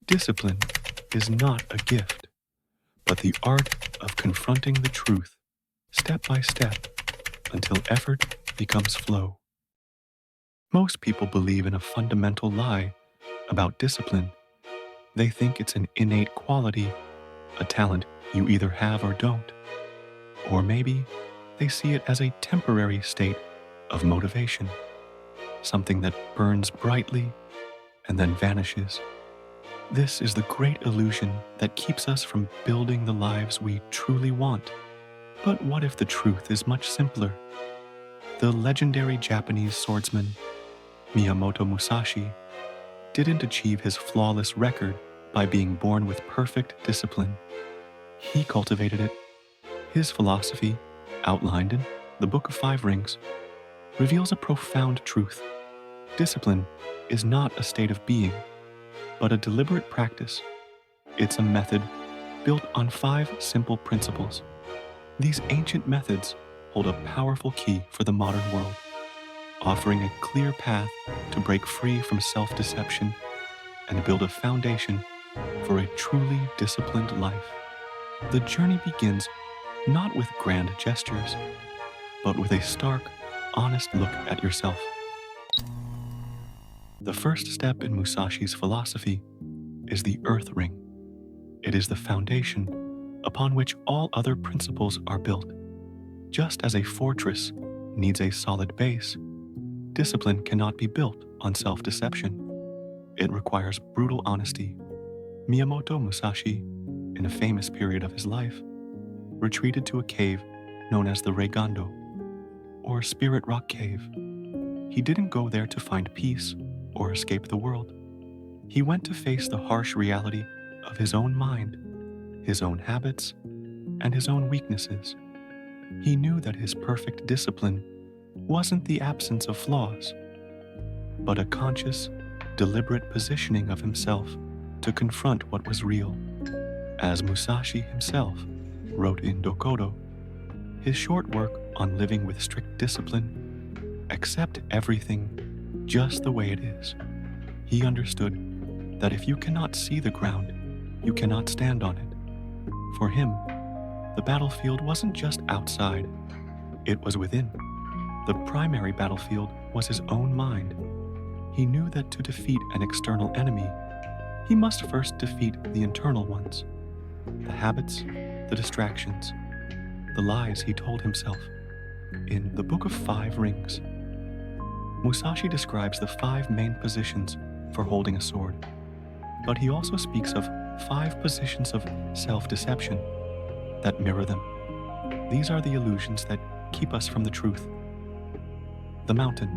Discipline is not a gift, but the art of confronting the truth step by step until effort becomes flow. Most people believe in a fundamental lie about discipline. They think it's an innate quality, a talent you either have or don't. Or maybe they see it as a temporary state of motivation, something that burns brightly and then vanishes. This is the great illusion that keeps us from building the lives we truly want. But what if the truth is much simpler? The legendary Japanese swordsman Miyamoto Musashi didn't achieve his flawless record by being born with perfect discipline. He cultivated it. His philosophy, outlined in the Book of Five Rings, reveals a profound truth. Discipline is not a state of being, but a deliberate practice. It's a method built on 5 simple principles. These ancient methods hold a powerful key for the modern world, offering a clear path to break free from self-deception and build a foundation for a truly disciplined life. The journey begins not with grand gestures, but with a stark, honest look at yourself. The first step in Musashi's philosophy is the Earth Ring. It is the foundation upon which all other principles are built. Just as a fortress needs a solid base, discipline cannot be built on self-deception. It requires brutal honesty. Miyamoto Musashi, in a famous period of his life, retreated to a cave known as the Reigando, or Spirit Rock Cave. He didn't go there to find peace or escape the world. He went to face the harsh reality of his own mind, his own habits, and his own weaknesses. He knew that his perfect discipline wasn't the absence of flaws, but a conscious, deliberate positioning of himself to confront what was real. As Musashi himself wrote in Dokodo, his short work on living with strict discipline, accept everything just the way it is. He understood that if you cannot see the ground, you cannot stand on it. For him, the battlefield wasn't just outside, it was within. The primary battlefield was his own mind. He knew that to defeat an external enemy, he must first defeat the internal ones, the habits, the distractions, the lies he told himself. In the Book of Five Rings, Musashi describes the 5 main positions for holding a sword, but he also speaks of 5 positions of self-deception that mirror them. These are the illusions that keep us from the truth. The mountain.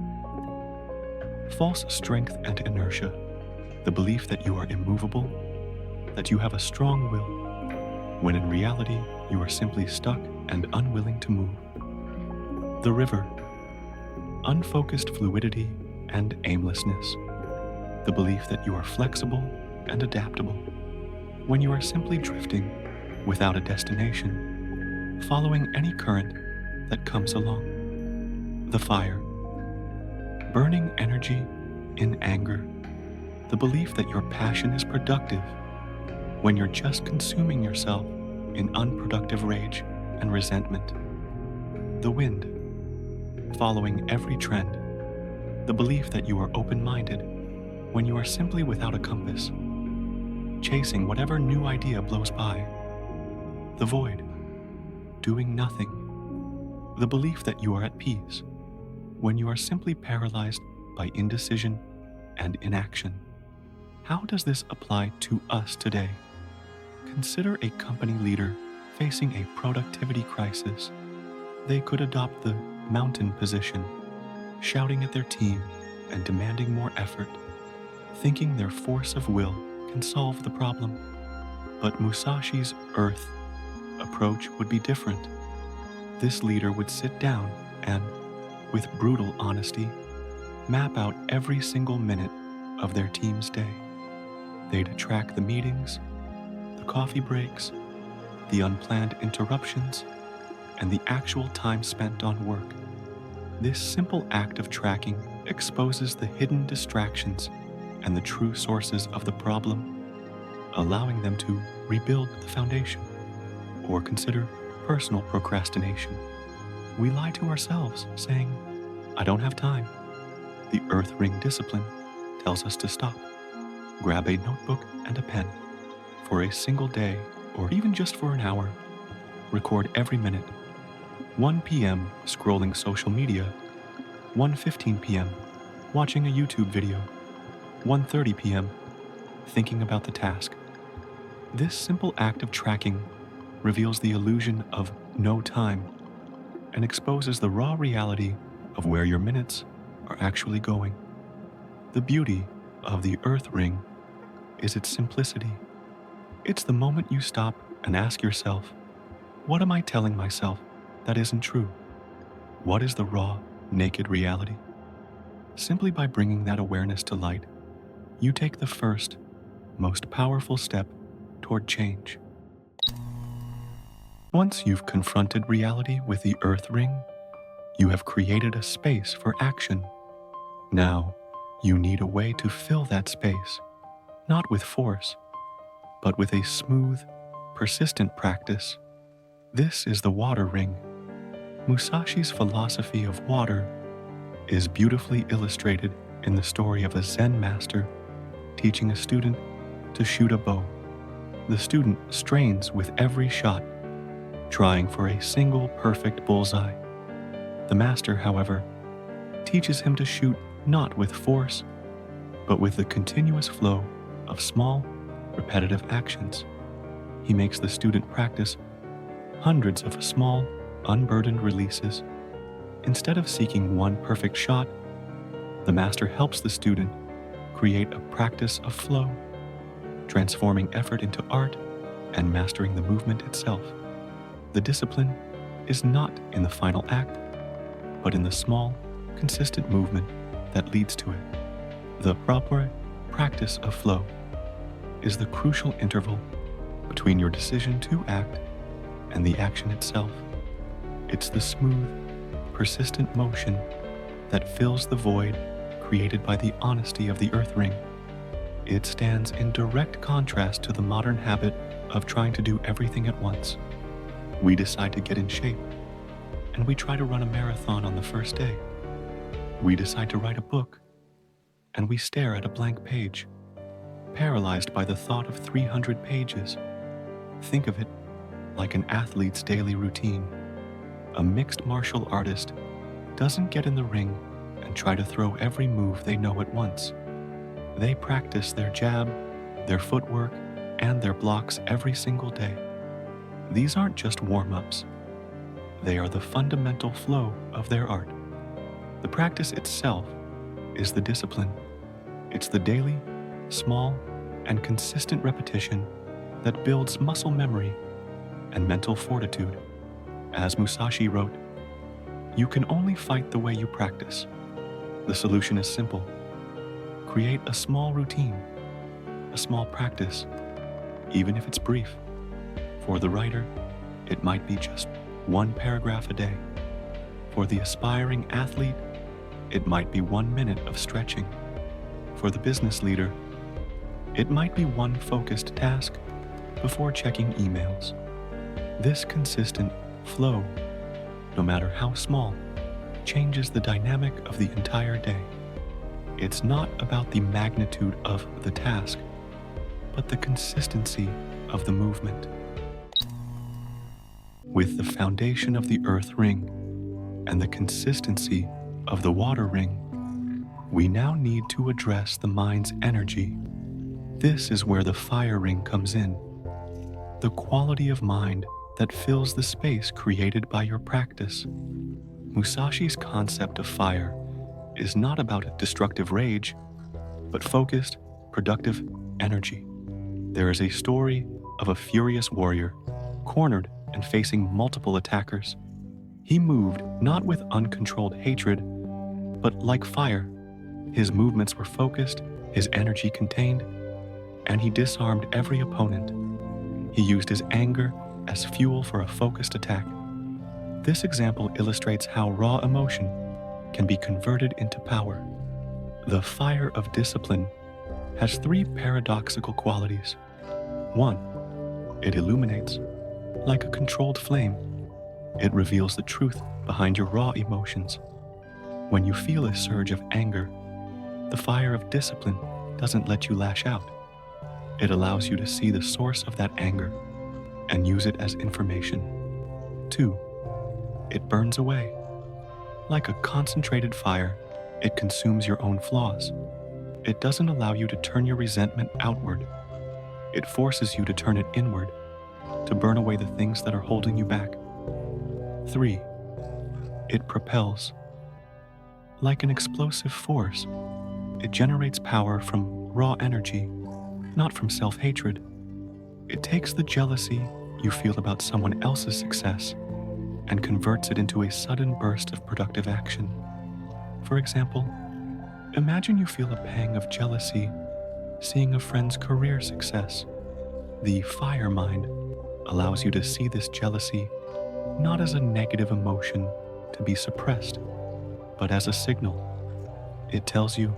False strength and inertia, the belief that you are immovable, that you have a strong will, when in reality you are simply stuck and unwilling to move. The river. Unfocused fluidity and aimlessness, the belief that you are flexible and adaptable, when you are simply drifting without a destination, following any current that comes along. The fire. Burning energy in anger, the belief that your passion is productive when you're just consuming yourself in unproductive rage and resentment. The wind. Following every trend, the belief that you are open-minded when you are simply without a compass, chasing whatever new idea blows by. The void. Doing nothing, the belief that you are at peace when you are simply paralyzed by indecision and inaction. How does this apply to us today? Consider a company leader facing a productivity crisis. They could adopt the mountain position, shouting at their team and demanding more effort, thinking their force of will can solve the problem. But Musashi's earth approach would be different. This leader would sit down and, with brutal honesty, map out every single minute of their team's day. They'd track the meetings, the coffee breaks, the unplanned interruptions, and the actual time spent on work. This simple act of tracking exposes the hidden distractions and the true sources of the problem. allowing them to rebuild the foundation, or consider personal procrastination. We lie to ourselves, saying, "I don't have time." The Earth Ring discipline tells us to stop. Grab a notebook and a pen. For a single day, or even just for an hour, record every minute. 1 p.m. scrolling social media, 1:15 p.m. watching a YouTube video, 1:30 p.m. thinking about the task. This simple act of tracking reveals the illusion of no time and exposes the raw reality of where your minutes are actually going. The beauty of the Earth Ring is its simplicity. It's the moment you stop and ask yourself, what am I telling myself that isn't true? What is the raw, naked reality? Simply by bringing that awareness to light, you take the first, most powerful step toward change. Once you've confronted reality with the Earth Ring, you have created a space for action. Now, you need a way to fill that space, not with force, but with a smooth, persistent practice. This is the Water Ring. Musashi's philosophy of water is beautifully illustrated in the story of a Zen master teaching a student to shoot a bow. The student strains with every shot, trying for a single perfect bullseye. The master, however, teaches him to shoot not with force, but with the continuous flow of small, repetitive actions. He makes the student practice hundreds of small, unburdened releases. Instead of seeking one perfect shot, the master helps the student create a practice of flow, transforming effort into art and mastering the movement itself. The discipline is not in the final act, but in the small, consistent movement that leads to it. The proper practice of flow is the crucial interval between your decision to act and the action itself. It's the smooth, persistent motion that fills the void created by the honesty of the Earth Ring. It stands in direct contrast to the modern habit of trying to do everything at once. We decide to get in shape, and we try to run a marathon on the first day. We decide to write a book, and we stare at a blank page, paralyzed by the thought of 300 pages. Think of it like an athlete's daily routine. A mixed martial artist doesn't get in the ring and try to throw every move they know at once. They practice their jab, their footwork, and their blocks every single day. These aren't just warm-ups. They are the fundamental flow of their art. The practice itself is the discipline. It's the daily, small, and consistent repetition that builds muscle memory and mental fortitude. As Musashi wrote, "You can only fight the way you practice." The solution is simple. Create a small routine, a small practice, even if it's brief. For the writer, it might be just one paragraph a day. For the aspiring athlete, it might be 1 minute of stretching. For the business leader, it might be one focused task before checking emails. This consistent flow, no matter how small, changes the dynamic of the entire day. It's not about the magnitude of the task, but the consistency of the movement. With the foundation of the Earth Ring and the consistency of the Water Ring, we now need to address the mind's energy. This is where the Fire Ring comes in, the quality of mind that fills the space created by your practice. Musashi's concept of fire is not about destructive rage, but focused, productive energy. There is a story of a furious warrior, cornered and facing multiple attackers. He moved not with uncontrolled hatred, but like fire. His movements were focused, his energy contained, and he disarmed every opponent. He used his anger as fuel for a focused attack. This example illustrates how raw emotion can be converted into power. The fire of discipline has 3 paradoxical qualities. 1. It illuminates. Like a controlled flame, it reveals the truth behind your raw emotions. When you feel a surge of anger, the fire of discipline doesn't let you lash out. It allows you to see the source of that anger and use it as information. 2. It burns away. Like a concentrated fire, it consumes your own flaws. It doesn't allow you to turn your resentment outward. It forces you to turn it inward, to burn away the things that are holding you back. 3. It propels. Like an explosive force, it generates power from raw energy, not from self-hatred. It takes the jealousy you feel about someone else's success and converts it into a sudden burst of productive action. For example, imagine you feel a pang of jealousy seeing a friend's career success. The fire mind allows you to see this jealousy not as a negative emotion to be suppressed, but as a signal. It tells you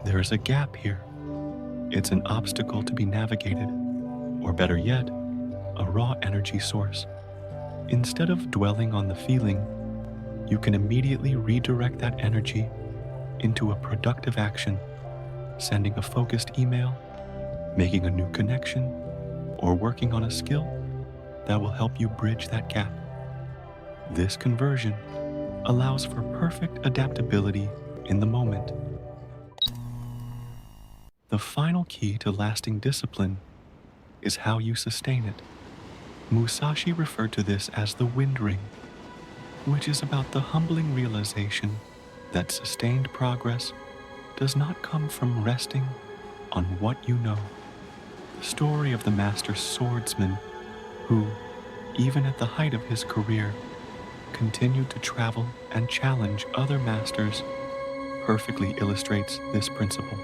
there is a gap here. It's an obstacle to be navigated, or better yet, a raw energy source. Instead of dwelling on the feeling, you can immediately redirect that energy into a productive action, sending a focused email, making a new connection, or working on a skill that will help you bridge that gap. This conversion allows for perfect adaptability in the moment. The final key to lasting discipline is how you sustain it. Musashi referred to this as the wind ring, which is about the humbling realization that sustained progress does not come from resting on what you know. The story of the master swordsman who, even at the height of his career, continued to travel and challenge other masters perfectly illustrates this principle.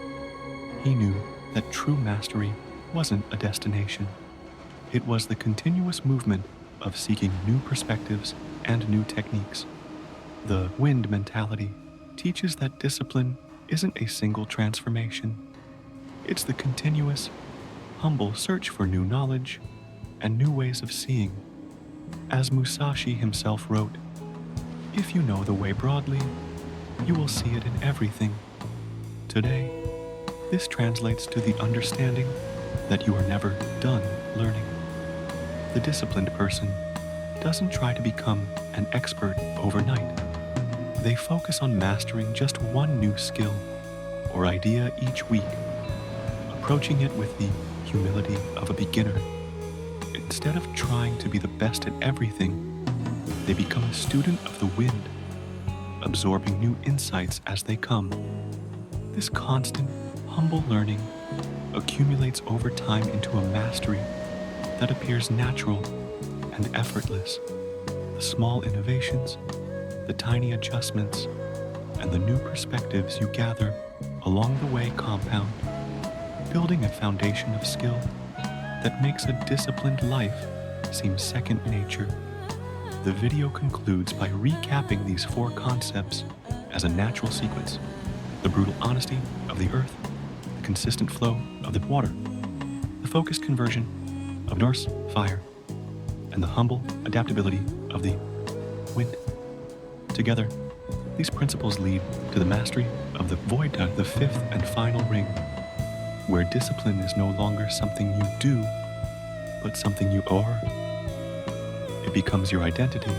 He knew that true mastery wasn't a destination. It was the continuous movement of seeking new perspectives and new techniques. The wind mentality teaches that discipline isn't a single transformation. It's the continuous, humble search for new knowledge and new ways of seeing. As Musashi himself wrote, "If you know the way broadly, you will see it in everything." Today, this translates to the understanding that you are never done learning. The disciplined person doesn't try to become an expert overnight. They focus on mastering just one new skill or idea each week, approaching it with the humility of a beginner. Instead of trying to be the best at everything, they become a student of the wind, absorbing new insights as they come. This constant, humble learning accumulates over time into a mastery that appears natural and effortless. The small innovations, the tiny adjustments, and the new perspectives you gather along the way compound, building a foundation of skill that makes a disciplined life seem second nature. The video concludes by recapping these 4 concepts as a natural sequence: the brutal honesty of the earth, the consistent flow of the water, the focused conversion of Norse fire, and the humble adaptability of the wind. Together, these principles lead to the mastery of the void, the 5th and final ring, where discipline is no longer something you do, but something you are. It becomes your identity,